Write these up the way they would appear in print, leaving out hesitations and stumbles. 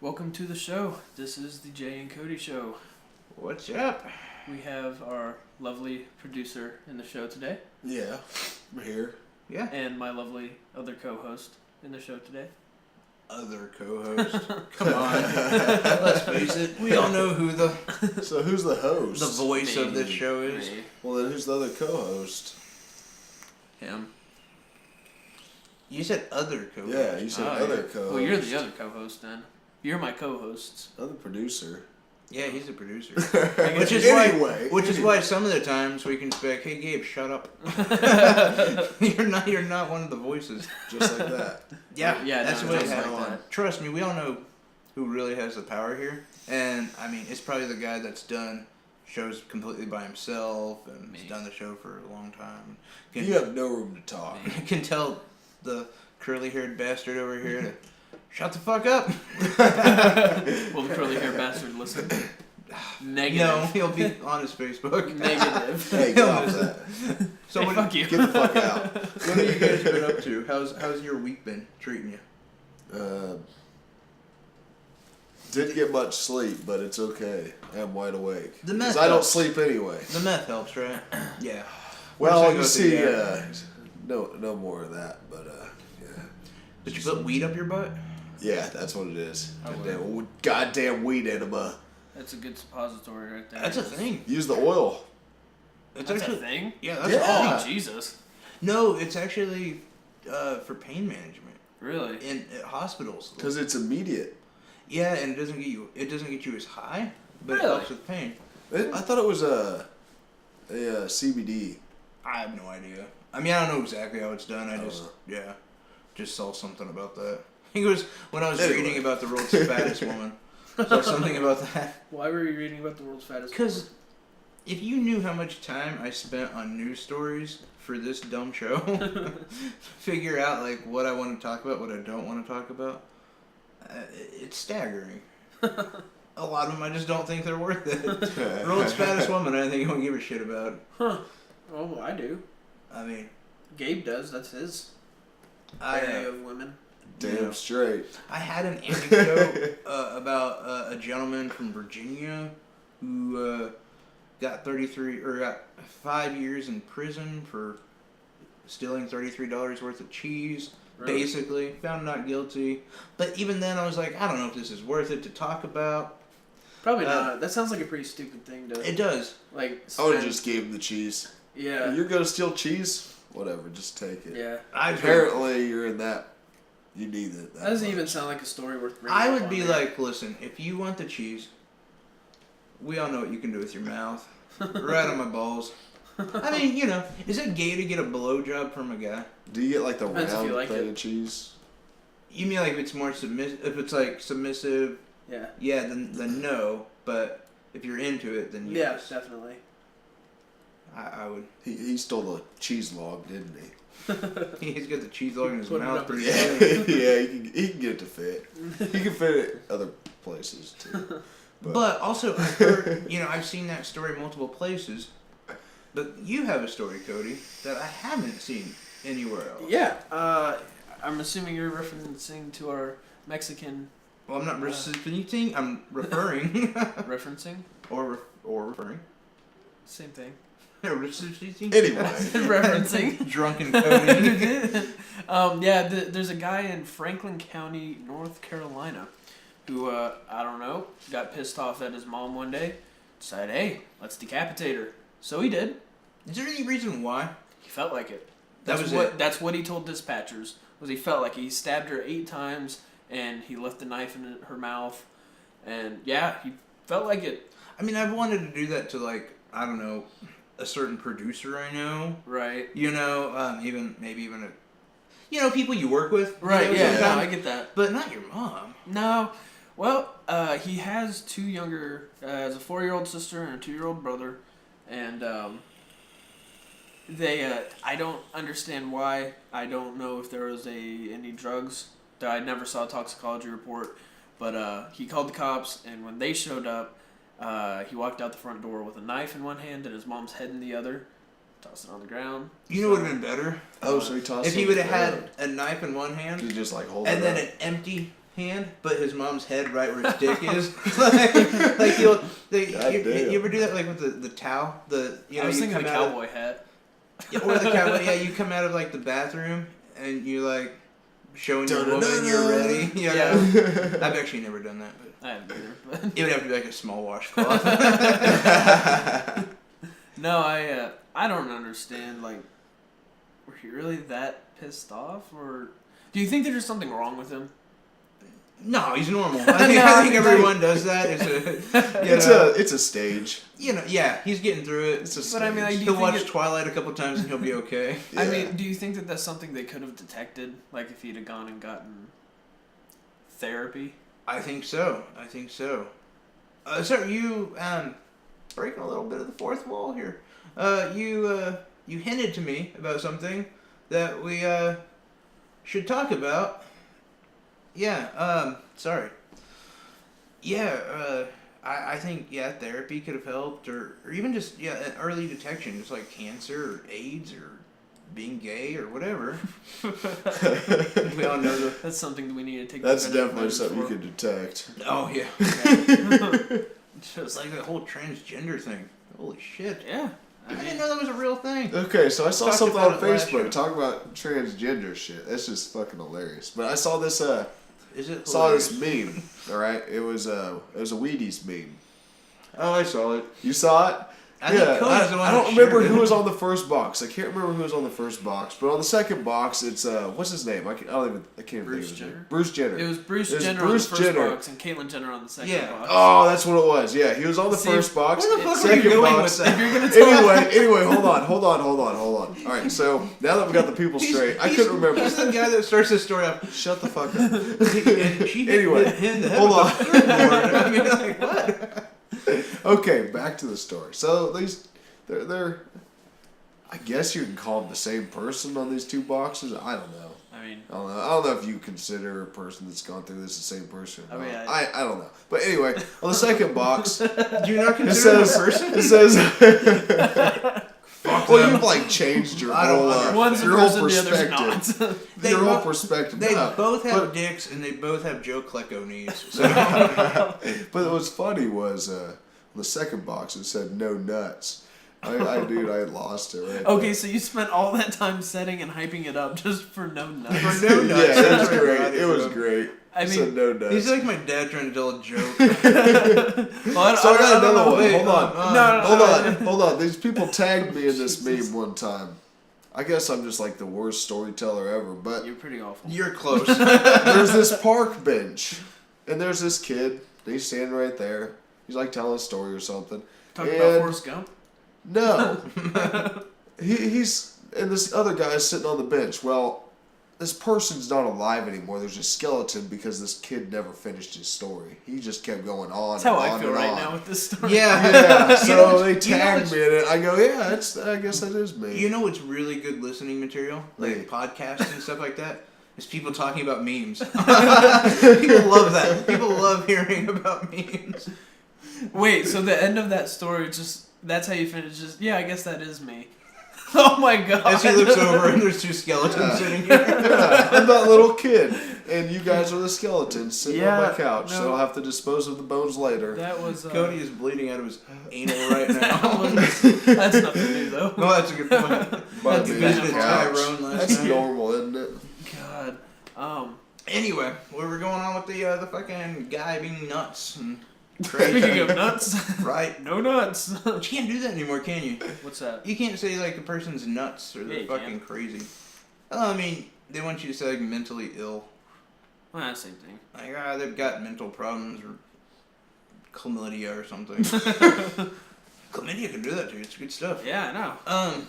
Welcome to the show. This is the Jay and Cody show. What's up? We have our lovely producer in the show today. Yeah, I'm here. Yeah. And my lovely other co-host in the show today. Other co-host. Come on. Let's face it. We all know who the Who's the host? the voice of this show is. Me. Well, then who's the other co-host? Him. You said other co-host. Yeah, you said other yeah. co-host. Well, you're the other co-host then. You're my co-hosts. Other producer. Yeah, he's a producer. Which is anyway. why some of the times we can just be like, "Hey Gabe, shut up." You're not one of the voices. Just like that. Yeah, Yeah, that's no, the way it just like happened. that. Trust me, we all know who really has the power here, and I mean, it's probably the guy that's done shows completely by himself and has done the show for a long time. You have no room to talk. Can tell the curly-haired bastard over here to shut the fuck up. Will the curly-haired bastard listen? Negative. No, he'll be on his Facebook. Negative. Hey, get off that. So Hey, what, fuck you. Get the fuck out. what have you guys been up to? How's your week been treating you? Didn't get much sleep, but it's okay. I'm wide awake. The meth Because I don't helps. sleep anyway. The meth helps, right? Yeah. Well, Once I you go see, through no more of that, but yeah. Did you put weed up your butt? Yeah, that's what it is. I Goddamn weed enema. That's a good suppository right there. That's a thing. Use the oil. It's That's actually a thing? Yeah, that's Yeah. Oh, Jesus. No, it's actually for pain management Really? in hospitals. Because it's immediate. Yeah, and it doesn't get you as high, but it Really? helps with pain. I thought it was a CBD. I have no idea. I mean, I don't know exactly how it's done. I don't just know. just saw something about that. I think it was when I was Anyway. reading about the world's fattest woman. Saw something about that. Why were you reading about the world's fattest? Because if you knew how much time I spent on news stories for this dumb show, figure out like what I want to talk about, what I don't want to talk about, it's staggering. A lot of them I just don't think they're worth it. World's fattest woman, I think I don't give a shit about. Huh. Oh, I do. I mean, Gabe does. That's his I area of women. Damn straight. I had an anecdote about a gentleman from Virginia who got 5 years in prison for stealing $33 worth of cheese. Really? Basically, found not guilty. But even then, I was like, I don't know if this is worth it to talk about. Probably not. That sounds like a pretty stupid thing to. It does. Like. I would have spend- just gave him the cheese. Yeah. You're gonna steal cheese? Whatever, just take it. Yeah. Apparently, you're in that. You need it. That doesn't even sound like a story worth bringing I up would on be there. like, listen, if you want the cheese, we all know what you can do with your mouth. Right on my balls. I mean, you know, is it gay to get a blowjob from a guy? Do you get like the Depends if round you like thing it. of cheese? You mean like if it's more if it's like submissive, Yeah. yeah, then no. But if you're into it, then Yeah, yes. definitely. I would. He stole the cheese log, didn't he? He's got the cheese log in his Put it mouth up pretty Yeah, good. he can get it to fit. He can fit it other places too. But also, I've heard, I've seen that story multiple places. But you have a story, Cody, that I haven't seen anywhere else. Yeah. I'm assuming you're referencing to our Mexican Well, I'm not reciprocating. I'm referring referencing. or referring. Same thing. Reciprocating. Anyway, Referencing. Drunken Cody. There's a guy in Franklin County, North Carolina, who, I don't know, got pissed off at his mom one day, decided, hey, let's decapitate her. So he did. Is there any reason why? He felt like it. That was it. That's what he told dispatchers, was he felt like it. He stabbed her 8 times, and he left the knife in her mouth, and yeah, he felt like it. I mean, I've wanted to do that to, like, I don't know, a certain producer I know. Right. Maybe even people you work with. Right, yeah, no, sometimes. I get that. But not your mom. No. Well, he has 2 younger, has a 4-year-old sister and a 2-year-old brother, and I don't understand why. I don't know if there was any drugs. I never saw a toxicology report, but he called the cops, and when they showed up, he walked out the front door with a knife in one hand and his mom's head in the other, tossed it on the ground. You know what would have been better? so he tossed If he it would have around. had a knife in one hand He just like hold it and then up. an empty hand, but his mom's head right where his dick is. like you ever do that like with the towel? I was thinking the cowboy hat. Or the cowboy. Yeah, you come out of like the bathroom and you like showing your woman you're ready. Yeah. I've actually never done that, but I haven't either. But it would have to be like a small washcloth. No, I don't understand. Like, were he really that pissed off, or do you think there's something wrong with him? No, he's normal. I think everyone does that. It's a stage. Yeah, he's getting through it. It's a stage. But I mean, like, He'll watch Twilight a couple times and he'll be okay. Yeah. I mean, do you think that that's something they could have detected? Like, if he'd have gone and gotten therapy? I think so. Sir, you breaking a little bit of the fourth wall here. You hinted to me about something that we should talk about. Yeah. Sorry. Yeah. I think therapy could have helped, or even just early detection, just like cancer or AIDS or being gay or whatever. We all know that. That's something that we need to take. That's definitely something you could detect. Oh yeah. It's like the whole transgender thing. Holy shit. Yeah. I didn't know that was a real thing. Okay, so I saw Talked something about on it last show. Facebook talking about transgender shit. That's just fucking hilarious. But I saw this Is it saw this hilarious? meme. All right, it was a Wheaties meme. Oh, I saw it. You saw it? I think Cody's the one I that don't remember shared who it. was on the first box. I can't remember who was on the first box, but on the second box, it's what's his name? I can't even think of his name. Bruce Jenner. It was Bruce It was Jenner Bruce on the first Jenner. box and Caitlyn Jenner on the second Yeah. box. Oh, that's what it was. Yeah, he was on the See, first box. Where the fuck are second you going box. with that? If you're gonna tell Anyway, hold on. All right, so now that we got the people straight, I couldn't remember. He's the guy that starts this story off. Shut the fuck up. And she Anyway, hit in the head hold with on. the surfboard. I mean, like, what? Okay, back to the story. So they're I guess you can call them the same person on these two boxes. I don't know. I don't know if you consider a person that's gone through this the same person. Or not. I don't know. But anyway, on the second box, Do you not it consider says him a person? it says. Well, you've like changed your I don't whole understand. One's a your whole person, the other's perspective. not. They Your whole both- perspective. They No, both have but- dicks and they both have Joe Klecko knees. So But what's funny was on the second box it said no nuts. I lost it. Right Okay, so you spent all that time setting and hyping it up just for no nuts. for no nuts. Yeah, it was that's what great. got It was from. great. I It mean, said no nuts. He's like my dad trying to tell a joke. Well, So I got don't another know. one. Wait, Hold on. No. Hold on. These people tagged me in this meme one time. I guess I'm just like the worst storyteller ever, but You're pretty awful. You're close. there's this park bench, and there's this kid. He's standing right there. He's like telling a story or something. Talking And- about Forrest Gump? No. He's and this other guy is sitting on the bench. Well, this person's not alive anymore. There's a skeleton because this kid never finished his story. He just kept going on. That's how and I on feel and right on. now with this story. Yeah. Yeah, so they you know tagged what's- me in it. I go, yeah, I guess that is me. You know what's really good listening material? Like Me. podcasts and stuff like that? Is people talking about memes. People love that. People love hearing about memes. Wait, so the end of that story, that's how you finish? Yeah, I guess that is me. Oh my god. As he looks over and there's two skeletons sitting here. Yeah, I'm that little kid, and you guys are the skeletons sitting on my Yeah, couch, so no. I'll have to dispose of the bones later. That was. Cody is bleeding out of his anal right now. That's nothing new, though. No, that's a good point. My That's baby kind of couch. Tyrone last That's night. normal, isn't it? God. Anyway, where we're going on with the fucking guy being nuts and Speaking crazy. of nuts, Right? no nuts. But you can't do that anymore, can you? What's that? You can't say like a person's nuts or Yeah, they're you fucking crazy. Well, I mean, they want you to say like mentally ill. Well, same thing. Like, they've got mental problems or chlamydia or something. Chlamydia can do that too. It's good stuff. Yeah, I know.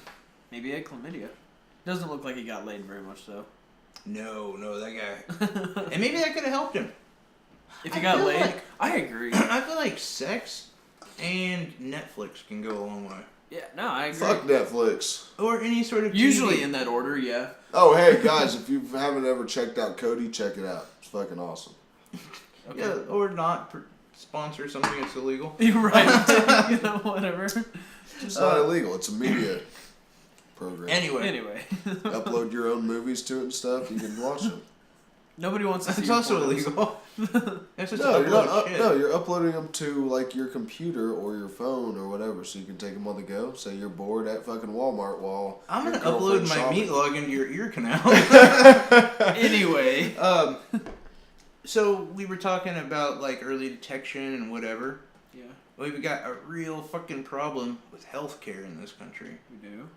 Maybe he had chlamydia. Doesn't look like he got laid very much, though. No, that guy. And maybe that could have helped him. If he I got feel laid, like- I agree. I feel like sex and Netflix can go a long way. Yeah, no, I agree. Fuck Netflix. Or any sort of Usually TV. in that order, yeah. Oh, hey, guys, if you haven't ever checked out Cody, check it out. It's fucking awesome. Okay. Yeah, or not sponsor something that's illegal. You're right. You know, whatever. It's not illegal. It's a media program. Anyway. Upload your own movies to it and stuff. You can watch them. Nobody wants to see It's your also pornos. illegal. That's just No, you're not. No, you're uploading them to like your computer or your phone or whatever, so you can take them on the go. Say you're bored at fucking Walmart while I'm gonna upload my meat log into your ear canal. Anyway, so we were talking about like early detection and whatever. Yeah. Well, we got a real fucking problem with healthcare in this country. We do.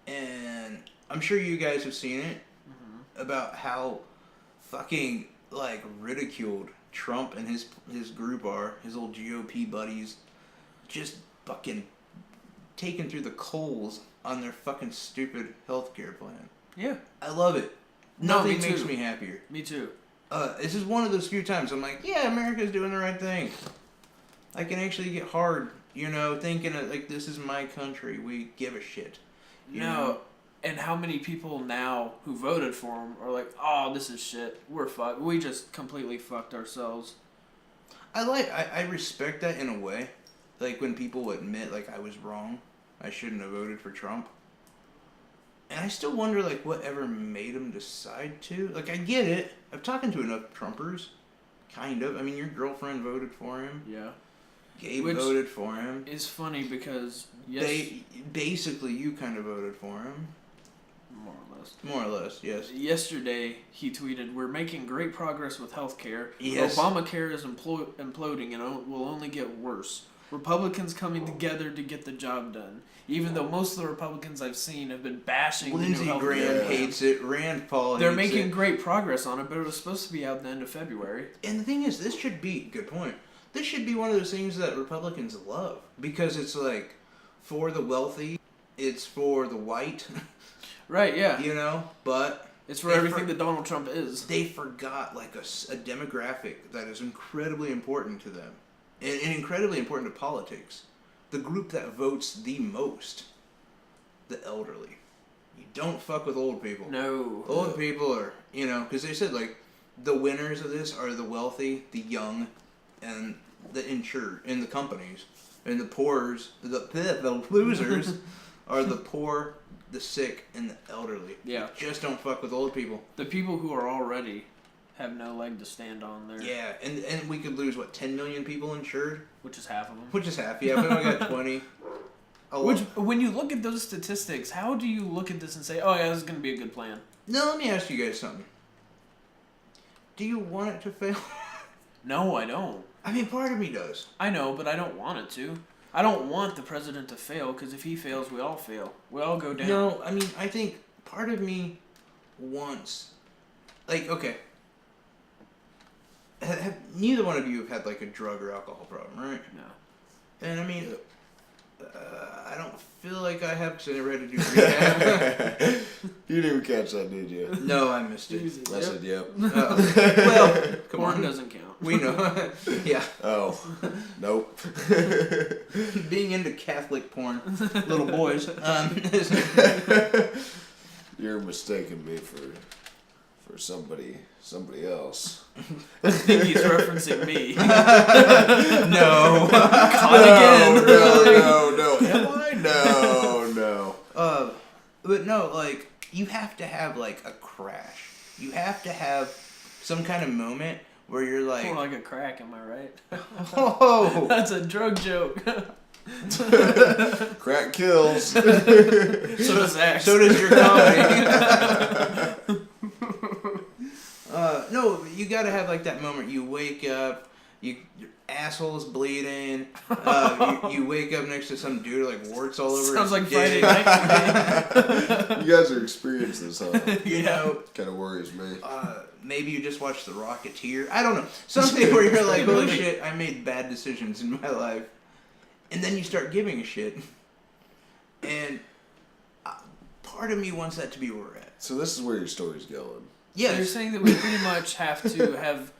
And I'm sure you guys have seen it about how fucking like ridiculed Trump and his group are, his old GOP buddies, just fucking taken through the coals on their fucking stupid healthcare plan. Yeah. I love it. Nothing makes me happier. Me too. This is one of those few times I'm like, yeah, America's doing the right thing. I can actually get hard, thinking like this is my country. We give a shit. You know? And how many people now who voted for him are like, oh, this is shit. We're fucked. We just completely fucked ourselves. I respect that in a way. Like when people admit like I was wrong. I shouldn't have voted for Trump. And I still wonder like whatever made him decide to. Like I get it. I've talked to enough Trumpers. Kind of. I mean your girlfriend voted for him. Yeah. Gabe voted for him. It's funny because basically you kind of voted for him. More or less, yes. Yesterday, he tweeted, "We're making great progress with healthcare. Yes. Obamacare is imploding and will only get worse. Republicans coming together to get the job done. Even though most of the Republicans I've seen have been bashing Lindsey the new Graham hates it. Rand Paul They're hates making it. great progress on it, but it was supposed to be out the end of February. And the thing is, good point. This should be one of those things that Republicans love. Because it's like, for the wealthy, it's for the white. Right, yeah. But it's for everything that Donald Trump is. They forgot like a demographic that is incredibly important to them. And incredibly important to politics. The group that votes the most. The elderly. You don't fuck with old people. No. Old people are, because they said like, the winners of this are the wealthy, the young, and the insured, and the companies. And the poors, the losers are the poor, the sick, and the elderly. Yeah. Just don't fuck with old people. The people who are already have no leg to stand on there. Yeah, and we could lose, 10 million people insured? Which is half of them. Which is half, yeah. We only got 20. When you look at those statistics, how do you look at this and say, oh yeah, this is going to be a good plan? Now, let me ask you guys something. Do you want it to fail? No, I don't. I mean, part of me does. I know, but I don't want it to. I don't want the president to fail, because if he fails, we all fail. We all go down. No, I mean, I think part of me wants... Like, okay. Neither one of you have had, like, a drug or alcohol problem, right? No. And, I mean... I don't feel like I have, because I never had to do rehab. You didn't even catch that, did you? No, I missed it. I said, yep. Well, come Porn on. doesn't count. We know. Yeah. Oh. Nope. Being into Catholic porn, little boys. You're mistaking me for somebody else. I think he's referencing me. No. Caught again. No. Am I? No. But no, like, you have to have, like, a crash. You have to have some kind of moment where you're like... More like a crack, am I right? Oh! That's a drug joke. Crack kills. So does X. So does your comedy. No, you gotta have, like, that moment. You wake up, your asshole's bleeding, you wake up next to some dude, like, warts all over Sounds his like dick. Friday night. You guys are experienced this, huh? You know, Kind of worries me. maybe you just watched The Rocketeer. I don't know. Something where you're like, oh shit, I made bad decisions in my life. And then you start giving a shit. And part of me wants that to be where we're at. So this is where your story's going. Yeah. So you're saying that we pretty much have to have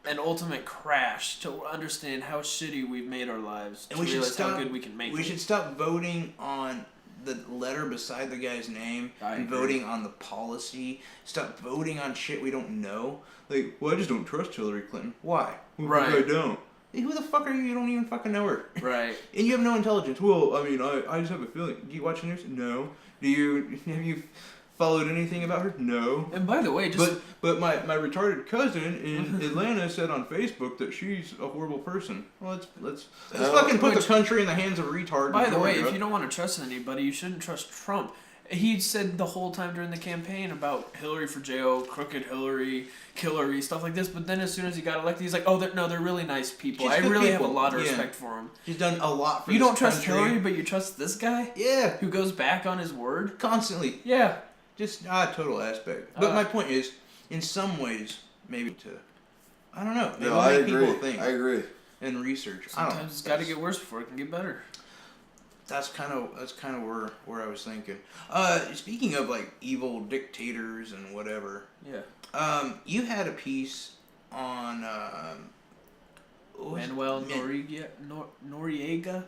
an ultimate crash to understand how shitty we've made our lives, to realize how good we can make it. We should stop voting on the letter beside the guy's name and agree. voting on the policy. Stop voting on shit we don't know. Like, well, I just don't trust Hillary Clinton. Why? Well, Right. I don't. Hey, who the fuck are you? You don't even fucking know her. Right. And you have no intelligence. Well, I mean, I just have a feeling. Do you watch the news? No. Have you followed anything about her? No. And by the way, just but my retarded cousin in Atlanta said on Facebook that she's a horrible person. Well, let's fucking put the country in the hands of retards. By the way, if you don't want to trust anybody, you shouldn't trust Trump. He said the whole time during the campaign about Hillary for jail, crooked Hillary, stuff like this. But then as soon as he got elected, he's like, "Oh, they're really nice people. I really have a lot of respect for them." He's done a lot for you this don't trust country. Hillary, but you trust this guy? Yeah. Who goes back on his word? Constantly. Yeah. Just total aspect. But my point is, in some ways, maybe I don't know. No, I agree. People think I agree. and research. Sometimes it's got to get worse before it can get better. That's kind of where I was thinking. Speaking of like evil dictators and whatever. Yeah. You had a piece on Manuel Noriega.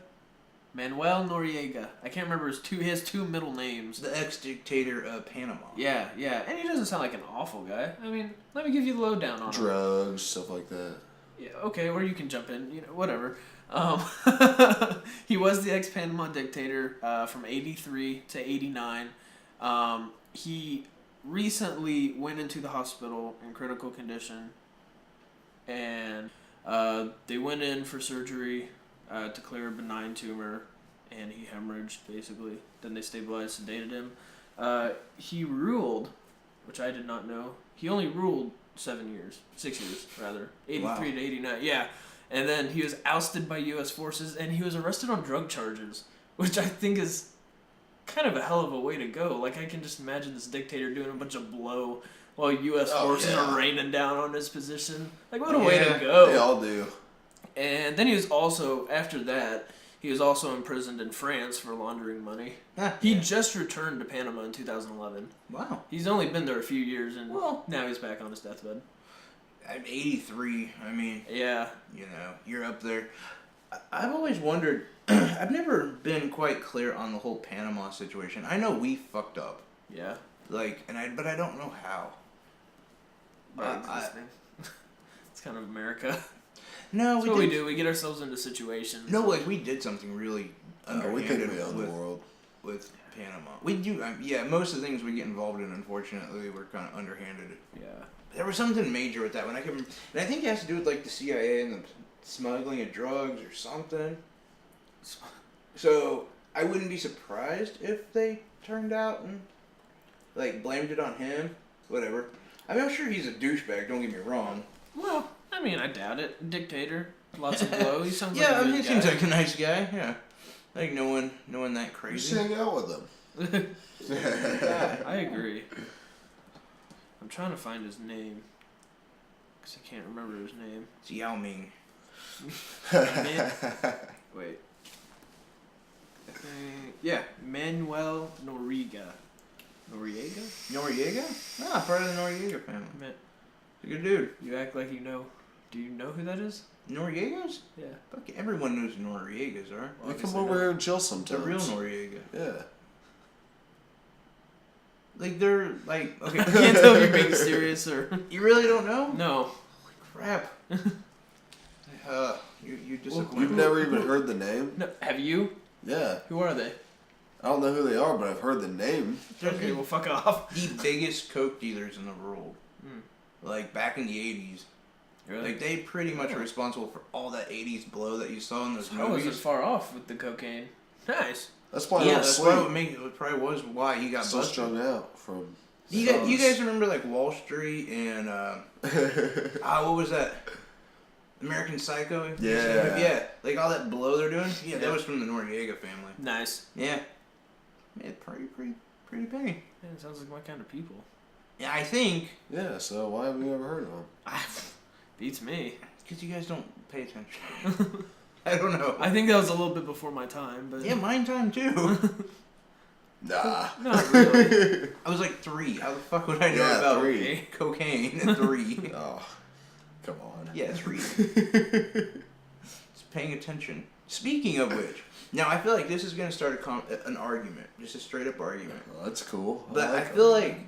Manuel Noriega. I can't remember his two middle names. The ex-dictator of Panama. Yeah, and he doesn't sound like an awful guy. I mean, let me give you the lowdown on him. Drugs, stuff like that. Yeah, okay, or you can jump in, whatever. He was the ex-Panama dictator from 83 to 89. He recently went into the hospital in critical condition, and they went in for surgery to clear a benign tumor, and he hemorrhaged, basically. Then they stabilized, sedated him. He ruled, which I did not know, he only ruled 6 years, rather. 83 to 89, yeah. And then he was ousted by U.S. forces, and he was arrested on drug charges, which I think is kind of a hell of a way to go. Like, I can just imagine this dictator doing a bunch of blow while U.S. forces are raining down on his position. Like, what a way to go. They all do. And then he was also, after that, he was also imprisoned in France for laundering money. He just returned to Panama in 2011. Wow. He's only been there a few years, and now he's back on his deathbed. I'm 83. I mean, yeah, you're up there. I've always wondered. I've never been quite clear on the whole Panama situation. I know we fucked up. Yeah. But I don't know how. It's kind of America. No, that's what we do. We get ourselves into situations. No, like we did something really underhanded with Panama. We do. Most of the things we get involved in, unfortunately, were kind of underhanded. Yeah. There was something major with that one. I can remember, and I think it has to do with like the CIA and the smuggling of drugs or something. So I wouldn't be surprised if they turned out and like blamed it on him. Whatever. I mean, I'm sure he's a douchebag. Don't get me wrong. Well, I mean, I doubt it. Dictator, lots of blow. He sounds like a good he guy. Seems like a nice guy. Yeah, like no one that crazy. Just hang out with him. Yeah, I agree. I'm trying to find his name because I can't remember his name. It's Yao Ming. Wait. Yeah, Manuel Noriega. Noriega? Ah, part of the Noriega family. He's a good dude. You act like you know. Do you know who that is? Noriegas? Yeah. Fuck, everyone knows who Noriegas are. We come over here and chill sometimes. The real Noriega. Yeah. Like, they're, like, okay. I can't tell if you're being serious or... You really don't know? No. Holy crap. You disappoint You've me. never even heard the name? No. Have you? Yeah. Who are they? I don't know who they are, but I've heard the name. Okay, well, fuck off. The biggest coke dealers in the world. Like, back in the 80s. Really? Like, they pretty much are responsible for all that 80s blow that you saw in those movies. I wasn't far off with the cocaine. Nice. That's why that's probably was why he got so busted. strung out from... You guys remember, like, Wall Street and, what was that? American Psycho? Yeah. Yeah, like all that blow they're doing? Yeah, that was from the Noriega family. Nice. Yeah. Man, pretty penny. Yeah, it sounds like my kind of people. Yeah, I think. Yeah, so why have we ever heard of them? Beats me. Because you guys don't pay attention. I don't know. I think that was a little bit before my time, but... Yeah, mine time too. Nah. Not really. I was like 3. How the fuck would I know about 3. Cocaine at 3? Oh, come on. Yeah, 3. Just paying attention. Speaking of which, now I feel like this is going to start an argument. Just a straight up argument. Well, that's cool. But I feel like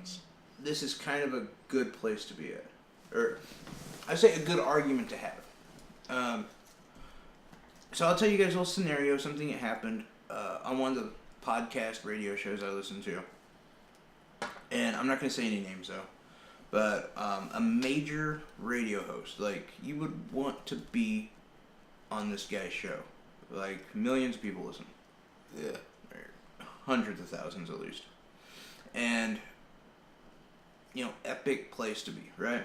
this is kind of a good place to be at. Or, I say a good argument to have. So I'll tell you guys a little scenario, something that happened on one of the podcast radio shows I listen to. And I'm not going to say any names, though. But a major radio host. Like, you would want to be on this guy's show. Like, millions of people listen. Yeah. Or hundreds of thousands, at least. And, epic place to be, right?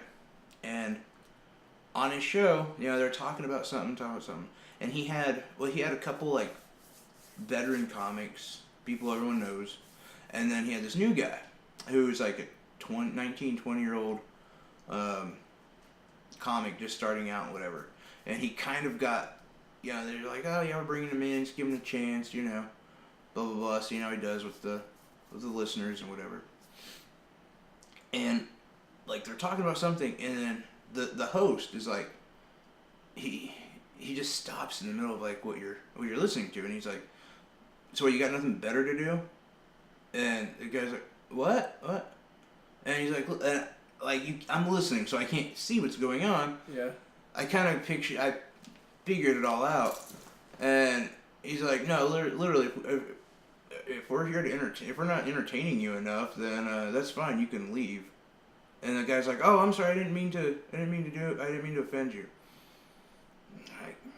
And on his show, they're talking about something. And he had a couple, like, veteran comics, people everyone knows. And then he had this new guy who's like a 20-year-old comic just starting out, whatever. And he kind of got, they're like, oh, yeah, we're bringing him in, just give him a chance, blah, blah, blah, see how he does with the listeners and whatever. And, like, they're talking about something, and then the host is like, he just stops in the middle of, like, what you're listening to, and he's like, so you got nothing better to do? And the guy's like, what? And he's like, I'm listening, so I can't see what's going on. Yeah. I figured it all out. And he's like, no, literally, if we're here to entertain, if we're not entertaining you enough, then that's fine, you can leave. And the guy's like, oh, I'm sorry, I didn't mean to offend you.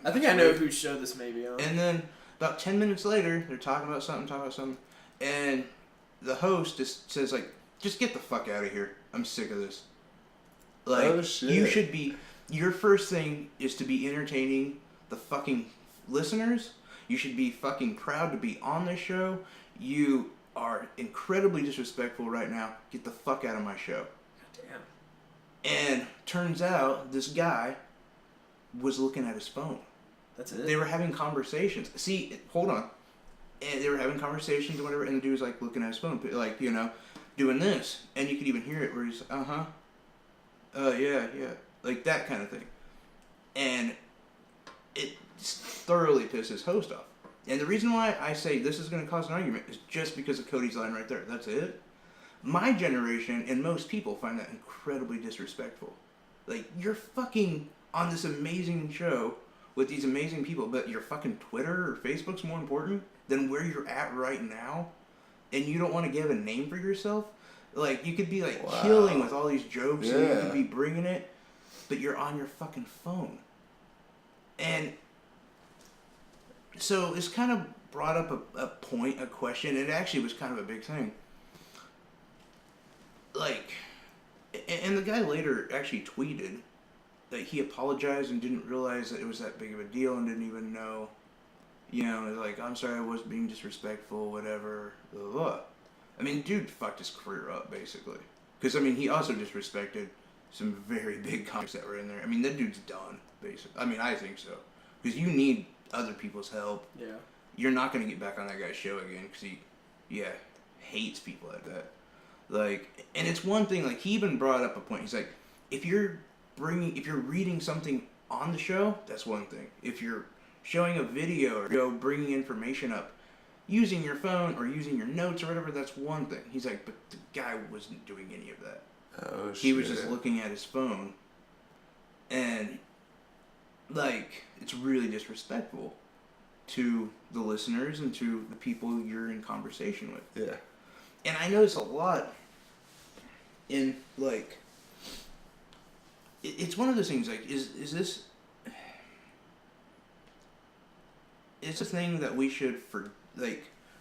I think I know whose show this may be on. And then about 10 minutes later, they're talking about something, and the host just says, like, just get the fuck out of here. I'm sick of this. Like, oh, shit. You should be, your first thing is to be entertaining the fucking listeners. You should be fucking proud to be on this show. You are incredibly disrespectful right now. Get the fuck out of my show. Damn. And turns out this guy was looking at his phone. That's it? They were having conversations. See, hold on. And they were having conversations or whatever, and the dude was, like, looking at his phone, like, doing this. And you could even hear it where he's, yeah. Like, that kind of thing. And it thoroughly pissed his host off. And the reason why I say this is going to cause an argument is just because of Cody's line right there. That's it. My generation and most people find that incredibly disrespectful. Like, you're fucking on this amazing show with these amazing people, but your fucking Twitter or Facebook's more important than where you're at right now, and you don't want to give a name for yourself. Like, you could be, like, killing with all these jokes, and you could be bringing it, but you're on your fucking phone. And so this kind of brought up a question, and it actually was kind of a big thing. Like, and the guy later actually tweeted that he apologized and didn't realize that it was that big of a deal and didn't even know, like, I'm sorry, I was being disrespectful, whatever, blah, blah, blah. I mean, dude fucked his career up, basically. Because, I mean, he also disrespected some very big comics that were in there. I mean, that dude's done, basically. I mean, I think so. Because you need other people's help. Yeah. You're not going to get back on that guy's show again because he, hates people like that. Like, and it's one thing, like, he even brought up a point. He's like, if you're reading something on the show, that's one thing. If you're showing a video or bringing information up using your phone or using your notes or whatever, that's one thing. He's like, but the guy wasn't doing any of that. Oh, shit. He was just looking at his phone, and, like, it's really disrespectful to the listeners and to the people you're in conversation with. Yeah. And I notice a lot in, like, it's one of those things, like, is this, it's a thing that we should,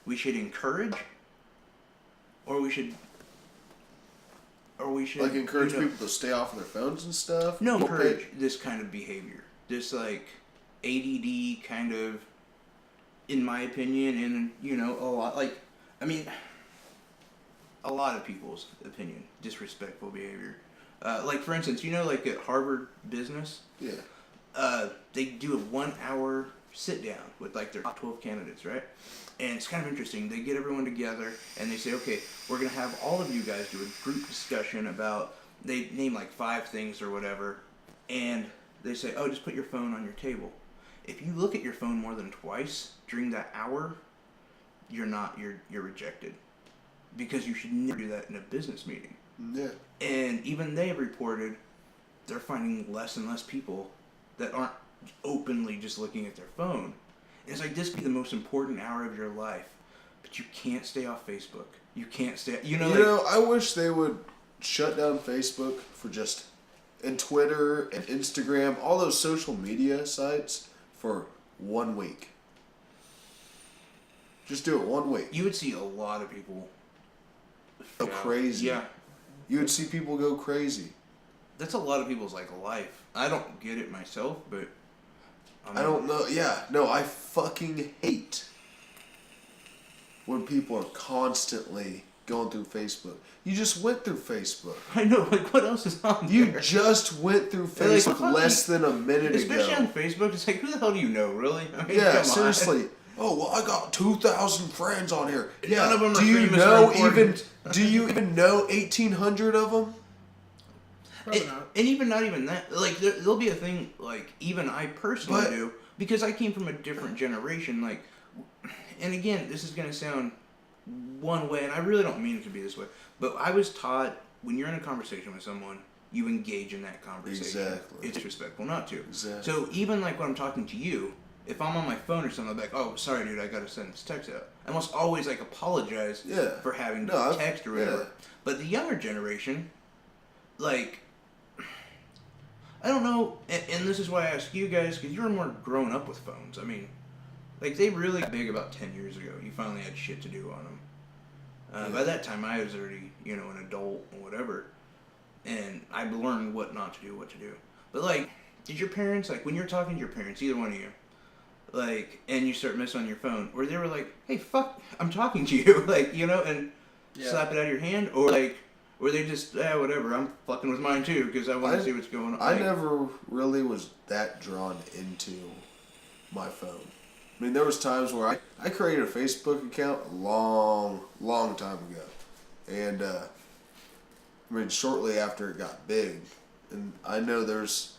we should encourage, or we should, like, encourage people to stay off of their phones and stuff? No, encourage this kind of behavior. This, like, ADD kind of, in my opinion, and, a lot, like, I mean, a lot of people's opinion, disrespectful behavior. Like, for instance, like, at Harvard Business? Yeah. They do a 1 hour sit down with, like, their top 12 candidates, right? And it's kind of interesting. They get everyone together and they say, okay, we're going to have all of you guys do a group discussion about, they name like 5 things or whatever, and they say, oh, just put your phone on your table. If you look at your phone more than twice during that hour, you're rejected. Because you should never do that in a business meeting. Yeah. And even they have reported they're finding less and less people that aren't openly just looking at their phone. And it's like, this could be the most important hour of your life. but you can't stay off Facebook. You can't stay. I wish they would shut down Facebook for just, and Twitter and Instagram, all those social media sites for 1 week. Just do it 1 week. You would see a lot of people go crazy. Yeah. You would see people go crazy. That's a lot of people's life. I don't get it myself, but I don't know. Yeah, no, I fucking hate when people are constantly going through Facebook. You just went through Facebook. I know, what else is on there? You just went through Facebook less than a minute especially ago. on Facebook, it's who the hell do you know, really? I mean, yeah, come seriously. Oh, well, I got 2,000 friends on here. Yeah, none of them do you are know important. do you even know 1,800 of them? Probably not. And even not even that, there'll be a thing, even I personally do, because I came from a different generation, and again, this is going to sound one way, and I really don't mean it to be this way, but I was taught, when you're in a conversation with someone, you engage in that conversation. Exactly. It's disrespectful not to. Exactly. So even when I'm talking to you, if I'm on my phone or something, I'm like, oh, sorry, dude, I got to send this text out. I must always, apologize for having to text or whatever. Yeah. But the younger generation, I don't know, and this is why I ask you guys, because you're more grown up with phones. I mean, they really got big about 10 years ago. You finally had shit to do on them. By that time, I was already, an adult or whatever, and I learned what not to do, what to do. But, did your parents, when you're talking to your parents, either one of you, and you start messing on your phone, where they were like, hey, fuck, I'm talking to you, and slap it out of your hand, or, or they just, whatever, I'm fucking with mine too, because I want to see what's going on. I never really was that drawn into my phone. I mean, there was times where I created a Facebook account a long time ago. And, shortly after it got big. And I know there's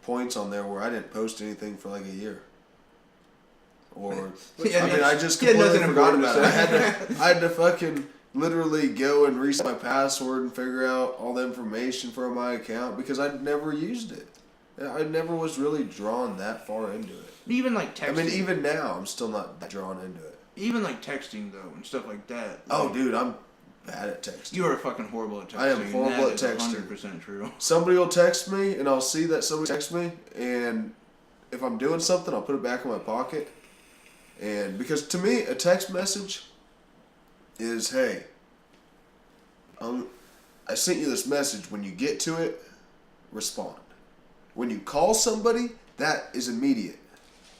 points on there where I didn't post anything for a year. Or, I just completely forgot about it. I had to fucking literally go and reset my password and figure out all the information for my account because I'd never used it. I never was really drawn that far into it. Even texting. I mean, even now, I'm still not that drawn into it. Even texting, though, and stuff like that. Oh, dude, I'm bad at texting. You are fucking horrible at texting. I am horrible at texting. 100% true. Somebody will text me, and I'll see that somebody texts me, and if I'm doing something, I'll put it back in my pocket. And because to me, a text message is, hey, I sent you this message. When you get to it, respond. When you call somebody, that is immediate.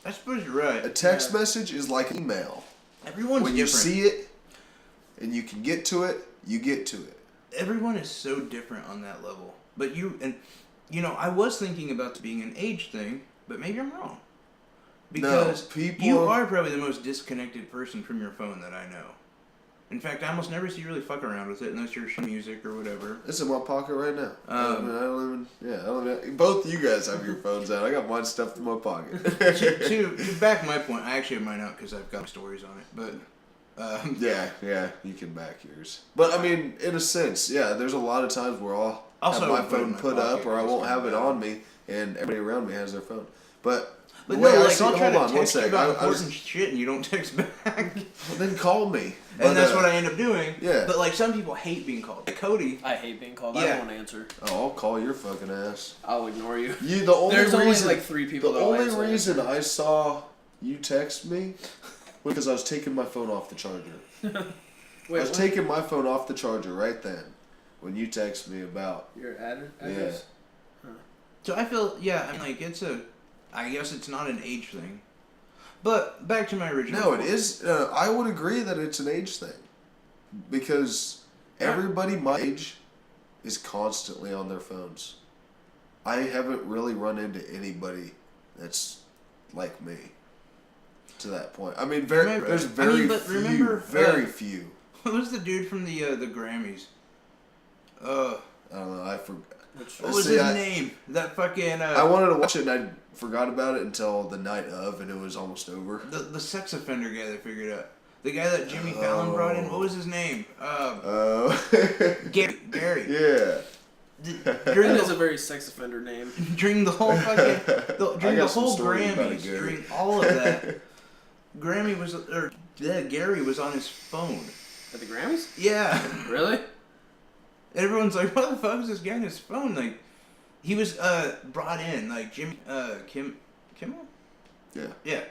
I suppose you're right. A text message is like an email. Everyone's when different. you see it and you can get to it, you get to it. Everyone is so different on that level. But I was thinking about it being an age thing, but maybe I'm wrong. Because you are probably the most disconnected person from your phone that I know. In fact, I almost never see you really fuck around with it unless you're music or whatever. It's in my pocket right now. I don't even. Both you guys have your phones out. I got mine stuffed in my pocket. to back my point, I actually have mine out because I've got stories on it. But yeah, you can back yours. But I mean, in a sense, there's a lot of times where I'll have my phone put up, or I won't have it on me, and everybody around me has their phone. But no, I'll try to text you about important shit and you don't text back. Well, then call me. And that's what I end up doing. Yeah. But some people hate being called. Cody. I hate being called. I don't answer. Oh, I'll call your fucking ass. I'll ignore you. There's only 3 people. The only reason I saw you text me was because I was taking my phone off the charger. Wait, I was taking my phone off the charger right then when you text me about your address. Yeah. Huh. So I feel I guess it's not an age thing. But back to my original No, it is. I would agree that it's an age thing. Because everybody my age is constantly on their phones. I haven't really run into anybody that's like me to that point. I mean, there's very few. What was the dude from the Grammys? I don't know. I forgot. What was his name? That fucking. I wanted to watch it and I forgot about it until the night of, and it was almost over. The sex offender guy they figured out. The guy that Jimmy Fallon brought in. What was his name? Gary. Yeah. That is a very sex offender name. During the whole fucking during the whole Grammys, during all of that, Yeah, Gary was on his phone. At the Grammys? Yeah. Really? Everyone's like, what the fuck is this guy on his phone? Like, he was brought in, like, Kimmel? Yeah. Yeah.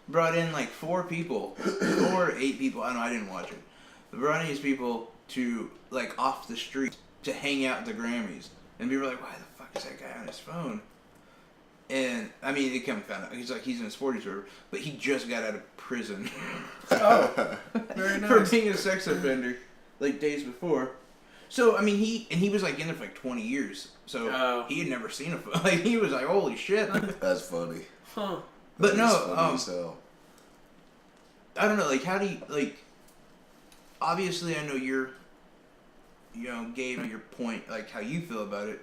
Brought in, like, 4 people. 4 or 8 people. I don't know, I didn't watch it. But brought in these people to, like, off the street to hang out at the Grammys. And people were like, why the fuck is that guy on his phone? And, I mean, they come found out. He's like, he's in his 40s or whatever, but he just got out of prison. Oh, very nice. For being a sex offender, like, days before. So, I mean, he was, like, in there for, like, 20 years. So, he had never seen a phone. Like, he was like, holy shit. That's funny. Huh. But that no, funny I don't know, like, how do you, like, obviously I know you're, gave your point, like, how you feel about it.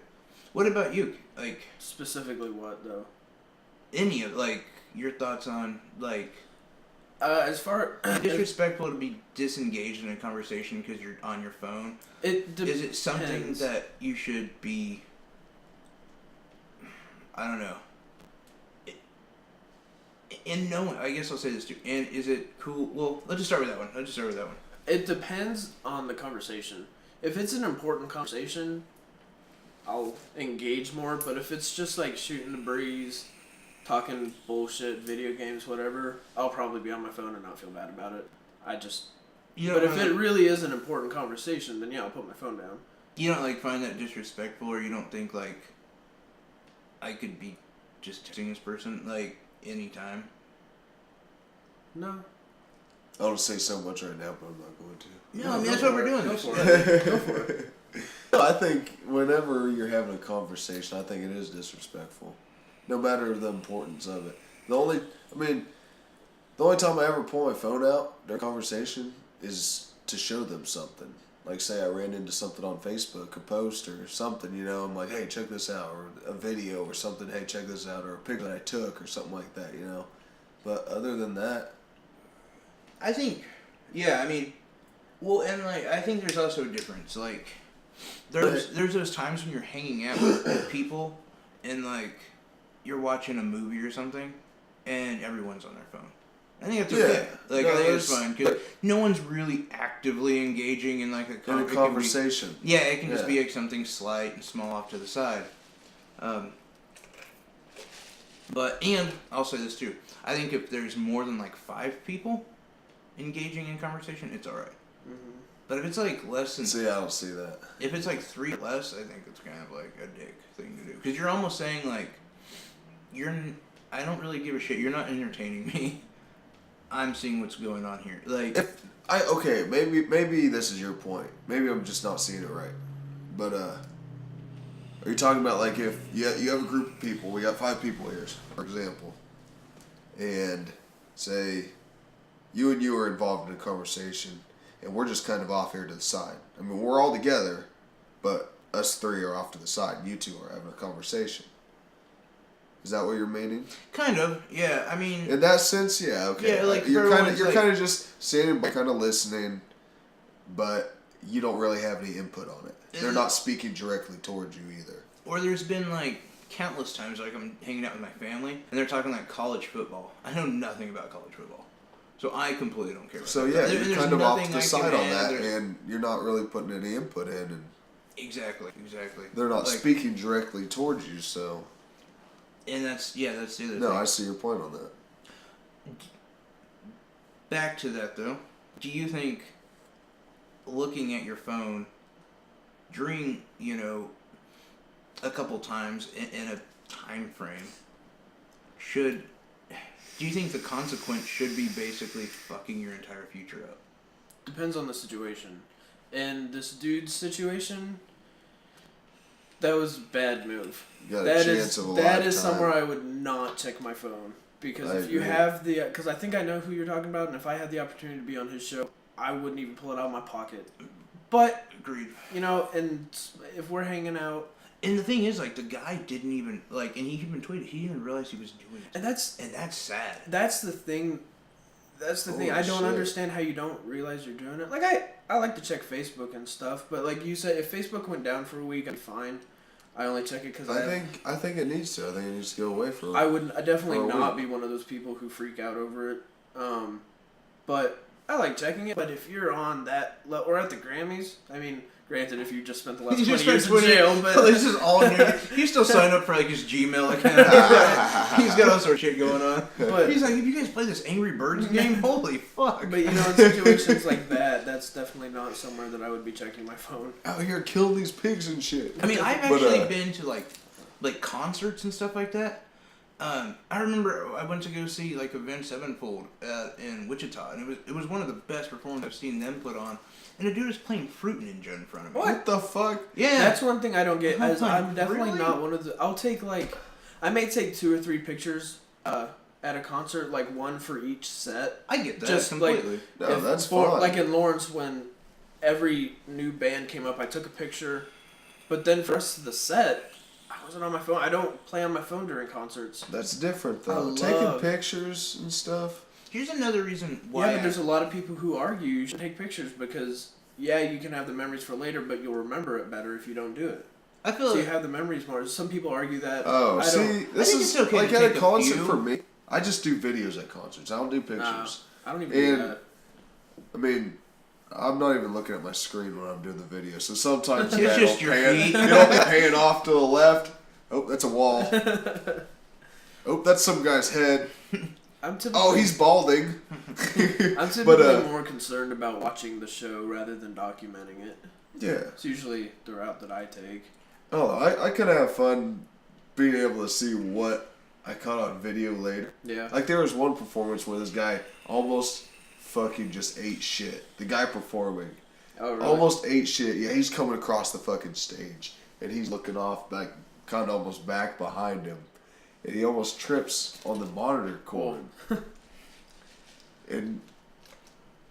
What about you? Like... Specifically what, though? Any of, like, your thoughts on, like... as far... disrespectful to be disengaged in a conversation because you're on your phone? Is it something that you should be... I don't know. And no, I guess I'll say this too. And is it cool? Well, let's just start with that one. It depends on the conversation. If it's an important conversation, I'll engage more. But if it's just like shooting the breeze, talking bullshit, video games, whatever, I'll probably be on my phone and not feel bad about it. But if it really is an important conversation, then yeah, I'll put my phone down. You don't like find that disrespectful, or you don't think like I could be just texting this person like anytime? No. I want to say so much right now, but I'm not going to. No, I mean that's what we're doing. Go for it. Go for it. I think whenever you're having a conversation, I think it is disrespectful, no matter the importance of it. The only time I ever pull my phone out during a conversation is to show them something. Like, say I ran into something on Facebook, a post or something, I'm like, hey, check this out, or a video or something, hey, check this out, or a picture that I took or something like that, But other than that... I think, yeah, I mean, well, and, like, I think there's also a difference. Like, there's those times when you're hanging out with people and, like, you're watching a movie or something and everyone's on their phone. I think that's okay. Like, I think it's fine because no one's really actively engaging in like a conversation. It can just be like something slight and small off to the side. But I'll say this too. I think if there's more than like 5 people engaging in conversation, it's all right. Mm-hmm. But if it's like less than... See, I don't see that. If it's like 3 or less, I think it's kind of like a dick thing to do. Because you're almost saying like, I don't really give a shit. You're not entertaining me. I'm seeing what's going on here. Like, maybe this is your point. Maybe I'm just not seeing it right. But are you talking about like if you have a group of people, we got 5 people here, for example, and say you and you are involved in a conversation, and we're just kind of off here to the side. I mean, we're all together, but us 3 are off to the side, and you 2 are having a conversation. Is that what you're meaning? Kind of, yeah. I mean, in that sense, yeah. Okay. Yeah, like you're kind of just sitting, kind of listening, but you don't really have any input on it. They're not speaking directly towards you either. Or there's been like countless times like I'm hanging out with my family and they're talking like college football. I know nothing about college football, so I completely don't care. So yeah, you're kind of off to the side on that, and you're not really putting any input in. And exactly. They're not speaking directly towards you, so. And that's the other thing. No, I see your point on that. Back to that though, do you think looking at your phone during, a couple times in a time frame do you think the consequence should be basically fucking your entire future up? Depends on the situation. In this dude's situation, that was a bad move. That is somewhere I would not check my phone. Because because I think I know who you're talking about, and if I had the opportunity to be on his show, I wouldn't even pull it out of my pocket. But, agreed. And if we're hanging out... And the thing is, like, the guy didn't even, like, and he even tweeted, he didn't realize he was doing it. And that's sad. That's the thing. I don't understand how you don't realize you're doing it. Like, I like to check Facebook and stuff, but like you said, if Facebook went down for a week, I'd be fine. I only check it because I think it needs to. I think it needs to go away for. I definitely not be one of those people who freak out over it. But I like checking it, but if you're on that or at the Grammys, I mean, granted, if you just spent the last 20 years in jail, but this is all new. He's still signed up for like his Gmail account. He's got all sorts of shit going on. But he's like, "Have you guys played this Angry Birds game? Holy fuck!" But you know, in situations like that, that's definitely not somewhere that I would be checking my phone. Out here killing these pigs and shit. I mean, I've actually been to like concerts and stuff like that. I remember I went to go see like Avenged Sevenfold in Wichita, and it was one of the best performances I've seen them put on. And the dude was playing Fruit Ninja in front of me. What the fuck? Yeah, that's one thing I don't get. I'm definitely really? not one of the. I'll take I may take 2 or 3 pictures at a concert, like one for each set. I get that just completely. No, that's fine. Like in Lawrence, when every new band came up, I took a picture. But then for the rest of the set, I wasn't on my phone. I don't play on my phone during concerts. That's different though. Taking pictures and stuff. Here's another reason why. Yeah, but there's a lot of people who argue you should take pictures because you can have the memories for later, but you'll remember it better if you don't do it. I feel so like you have the memories more. Some people argue that. Oh, this is okay like at a concert for me. I just do videos at concerts. I don't do pictures. I don't even do that. I mean, I'm not even looking at my screen when I'm doing the video. So sometimes it's just your feet. You'll be paying off to the left. Oh, that's a wall. Oh, that's some guy's head. He's balding. I'm typically more concerned about watching the show rather than documenting it. Yeah. It's usually the route that I take. Oh, I kind of have fun being able to see what I caught on video later. Yeah. Like there was one performance where this guy almost fucking just ate shit. The guy performing. Oh, really? Almost ate shit. Yeah, he's coming across the fucking stage. And he's looking off back, kind of almost back behind him. And he almost trips on the monitor cord. And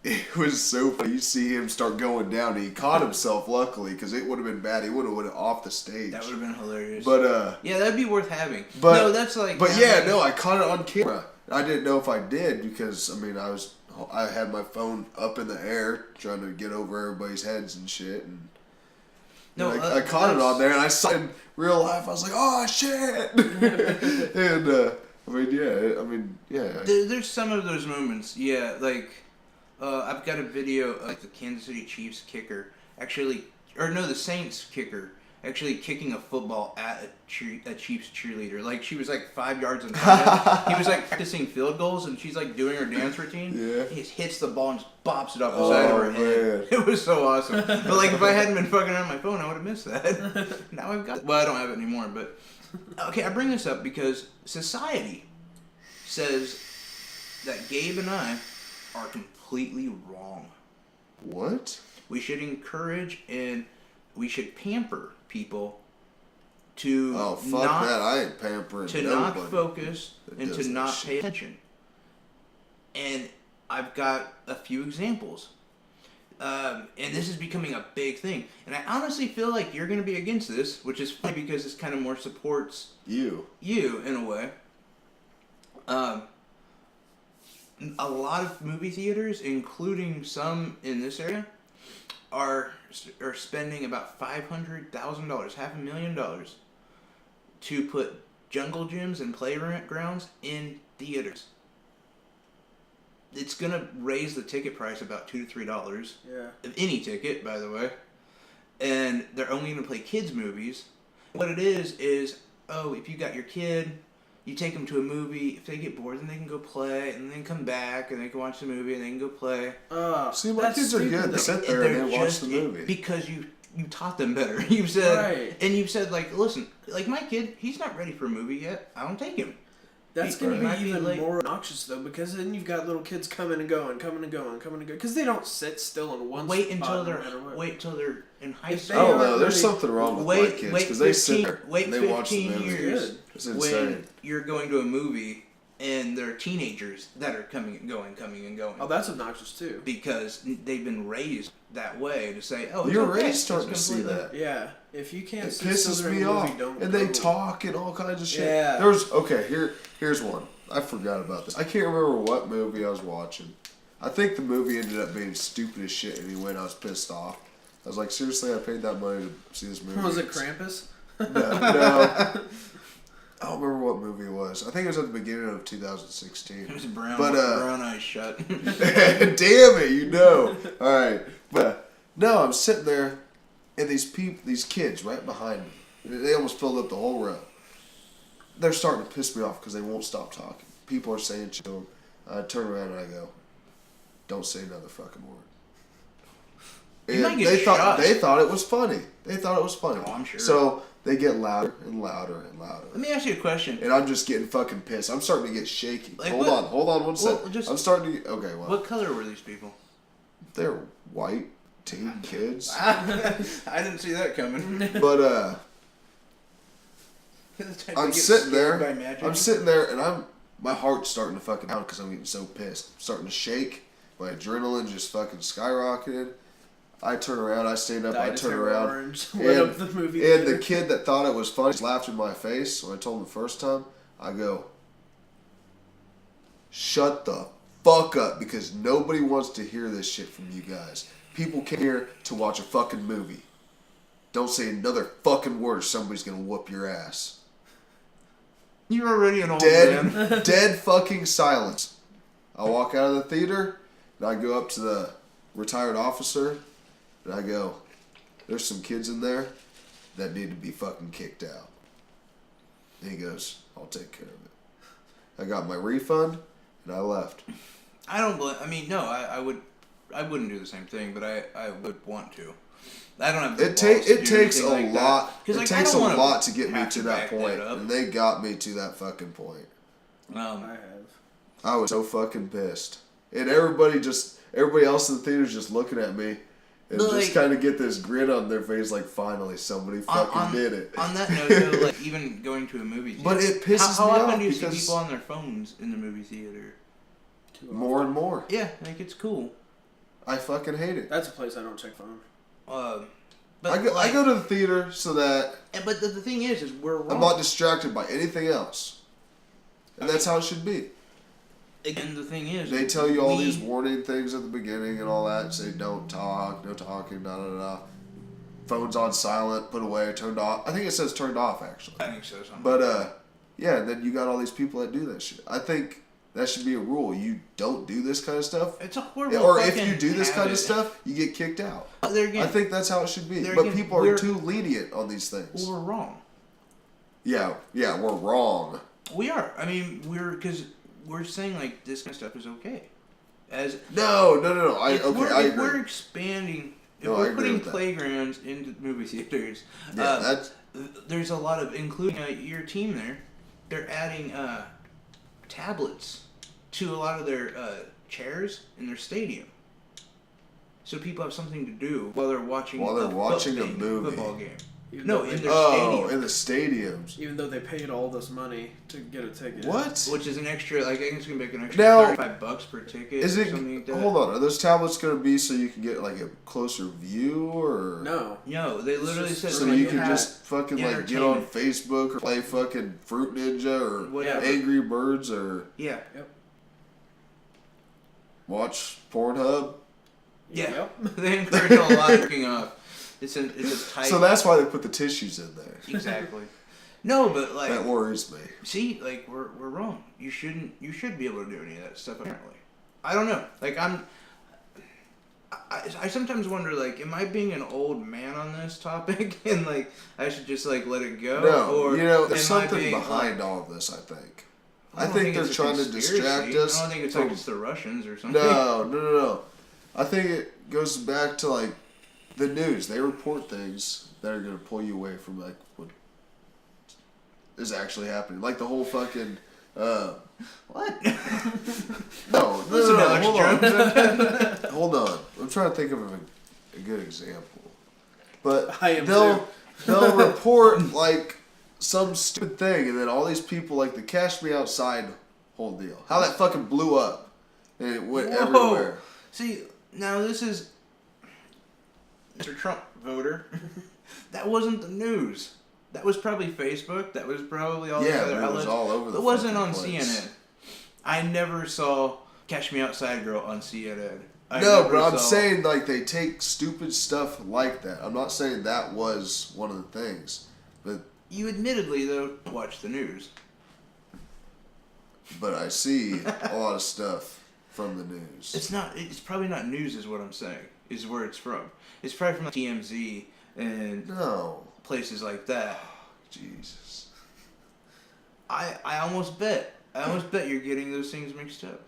it was so funny. You see him start going down. And he caught himself, luckily, because it would have been bad. He would have went off the stage. That would have been hilarious. But yeah, that'd be worth having. But no, that's like. But yeah, no, I caught it on camera. I didn't know if I did because I mean I had my phone up in the air trying to get over everybody's heads and shit and. No, I caught it on there, and I saw it in real life. I was like, "Oh shit!" And I mean, yeah. There's some of those moments, yeah. Like, I've got a video of the Kansas City Chiefs kicker the Saints kicker actually kicking a football at a Chiefs cheerleader. Like she was like 5 yards in front of him. He was like practicing field goals, and she's like doing her dance routine. Yeah. He hits the ball and just bops it off the side of her head. It was so awesome. But like if I hadn't been fucking on my phone, I would have missed that. Now I've got. Well, I don't have it anymore. But okay, I bring this up because society says that Gabe and I are completely wrong. What? We should encourage and we should pamper people to I ain't pampering to nobody not focus and to not pay attention. And I've got a few examples. And this is becoming a big thing. And I honestly feel like you're going to be against this, which is funny because this kind of more supports you in a way. A lot of movie theaters, including some in this area, are spending about $500,000, $500,000, to put jungle gyms and playgrounds in theaters. It's gonna raise the ticket price about $2 to $3. Yeah. Of any ticket, by the way. And they're only gonna play kids movies. What it is if you got your kid, you take them to a movie. If they get bored, then they can go play, and then come back, and they can watch the movie, and they can go play. See, my kids are good. They sit there and they watch the movie. Because you taught them better. You've said, right. And you've said, like, listen, like my kid, he's not ready for a movie yet. I don't take him. That's going to be even more obnoxious, though, because then you've got little kids coming and going, because they don't sit still in one wait spot. Wait until they're in high school. I don't know. There's something wrong with my kids because they sit there and they watch the movie. Years it's insane. When you're going to a movie and there are teenagers that are coming and going. Oh, that's obnoxious too. Because they've been raised that way to say, "Oh, you're already starting to see that." Yeah, if you can't, it pisses me off. And they talk and all kinds of shit. Yeah. Here's one. I forgot about this. I can't remember what movie I was watching. I think the movie ended up being stupid as shit anyway, and I was pissed off. I was like, seriously, I paid that money to see this movie. Was it Krampus? No. I don't remember what movie it was. I think it was at the beginning of 2016. It was brown. But, brown eyes shut. Damn it, you know. All right, but no, I'm sitting there, and these kids right behind me, they almost filled up the whole row. They're starting to piss me off because they won't stop talking. People are saying shit to them. I turn around and I go, "Don't say another fucking word." And they thought it was funny. They thought it was funny. Oh, I'm sure. So they get louder and louder and louder. Let me ask you a question. And I'm just getting fucking pissed. I'm starting to get shaky. Like, hold on one second. I'm starting to get, okay, well. What color were these people? They're white teen kids. I didn't see that coming. But I'm sitting there and my heart's starting to fucking pound because I'm getting so pissed. I'm starting to shake. My adrenaline just fucking skyrocketed. I turn around, I stand up, I turn around, and the kid that thought it was funny laughed in my face when I told him the first time. I go, "Shut the fuck up," because nobody wants to hear this shit from you guys. People came here to watch a fucking movie. Don't say another fucking word or somebody's gonna whoop your ass. You're already an old man. Dead fucking silence. I walk out of the theater, and I go up to the retired officer, and I go, "There's some kids in there that need to be fucking kicked out." And he goes, "I'll take care of it." I got my refund, and I left. I don't believe. I mean, no, I wouldn't do the same thing, but I would want to. I don't have. It takes a lot. It takes a lot to get me to that point, and they got me to that fucking point. I have. I was so fucking pissed, and everybody else in the theater is just looking at me, and just kind of get this grin on their face, like finally somebody fucking did it. On that note, though, like even going to a movie theater, but it pisses me off. How often do you see people on their phones in the movie theater? More and more. Yeah, like it's cool. I fucking hate it. That's a place I don't check phone. But I go to the theater so that. But the thing is we're wrong. I'm not distracted by anything else, and that's how it should be. Again, the thing is, they tell you all these warning things at the beginning and all that. Say don't talk, no talking, da da da. Phone's on silent, put away, turned off. I think it says turned off actually. I think so. But yeah, and then you got all these people that do that shit. I think that should be a rule. You don't do this kind of stuff. It's a horrible. Or if you do this kind of stuff, you get kicked out. I think that's how it should be. But people are too lenient on these things. Well, we're wrong. Yeah, we're wrong. We are. I mean, because we're saying like this kind of stuff is okay. No. I agree. We're expanding. If we're putting playgrounds into movie theaters, there's a lot of, including your team there. They're adding tablets to a lot of their chairs in their stadium, so people have something to do while they're watching a movie, football game. In their stadium. In the stadiums. Even though they paid all this money to get a ticket. What? Which is an extra, I think it's going to be an extra $35 per ticket. Is it? Something like that. Hold on. Are those tablets going to be so you can get like a closer view, or? No, they literally said so you can just fucking like get on Facebook or play fucking Fruit Ninja or whatever. Angry Birds or watch Pornhub. Yeah, yep. They encourage a lot of freaking off. It's a tight. So that's why they put the tissues in there. Exactly. No, but like that worries me. See, like we're wrong. You should be able to do any of that stuff. Apparently, I don't know. Like I sometimes wonder, like, am I being an old man on this topic, and like I should just like let it go? No, or there's something behind all of this. I think. I think they're trying to distract us. I don't think it's like it's the Russians or something. No. I think it goes back to like the news. They report things that are going to pull you away from like what is actually happening. Like the whole fucking what? No. Hold on. I'm trying to think of a good example. But they'll report like some stupid thing, and then all these people like the Cash Me Outside whole deal. How that fucking blew up and it went everywhere. See, now this is Mr. Trump voter. That wasn't the news. That was probably Facebook. That was probably all the other outlets. It was all over the It wasn't on place. CNN. I never saw Cash Me Outside Girl on CNN. I'm saying like they take stupid stuff like that. I'm not saying that was one of the things, but You admittedly, though, watch the news. But I see a lot of stuff from the news. It's probably not news is what I'm saying, is where it's from. It's probably from TMZ and places like that. Jesus. I almost bet you're getting those things mixed up.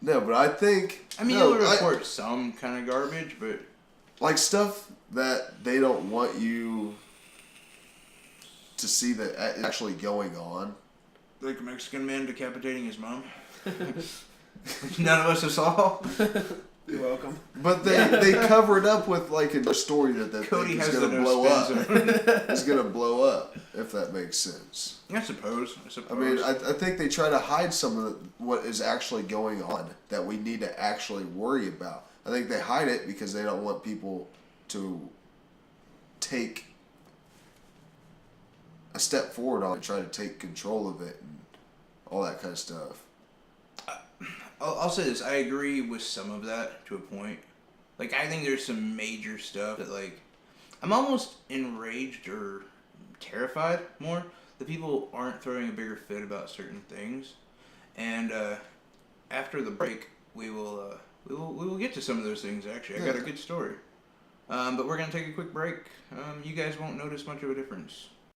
No, but I think... I mean, you'll report some kind of garbage, but... Like stuff that they don't want you to see that is actually going on. Like a Mexican man decapitating his mom. None of us have saw. You're welcome. But they cover it up with like a story that Cody thing is has going to the blow no up. spin It's going to blow up, if that makes sense. I suppose. I mean, I think they try to hide some of what is actually going on that we need to actually worry about. I think they hide it because they don't want people to take a step forward on it, try to take control of it and all that kind of stuff. I'll say this. I agree with some of that to a point. Like, I think there's some major stuff that, like, I'm almost enraged or terrified more that people aren't throwing a bigger fit about certain things. And after the break, we will get to some of those things. Actually, I got a good story. But we're gonna take a quick break. You guys won't notice much of a difference.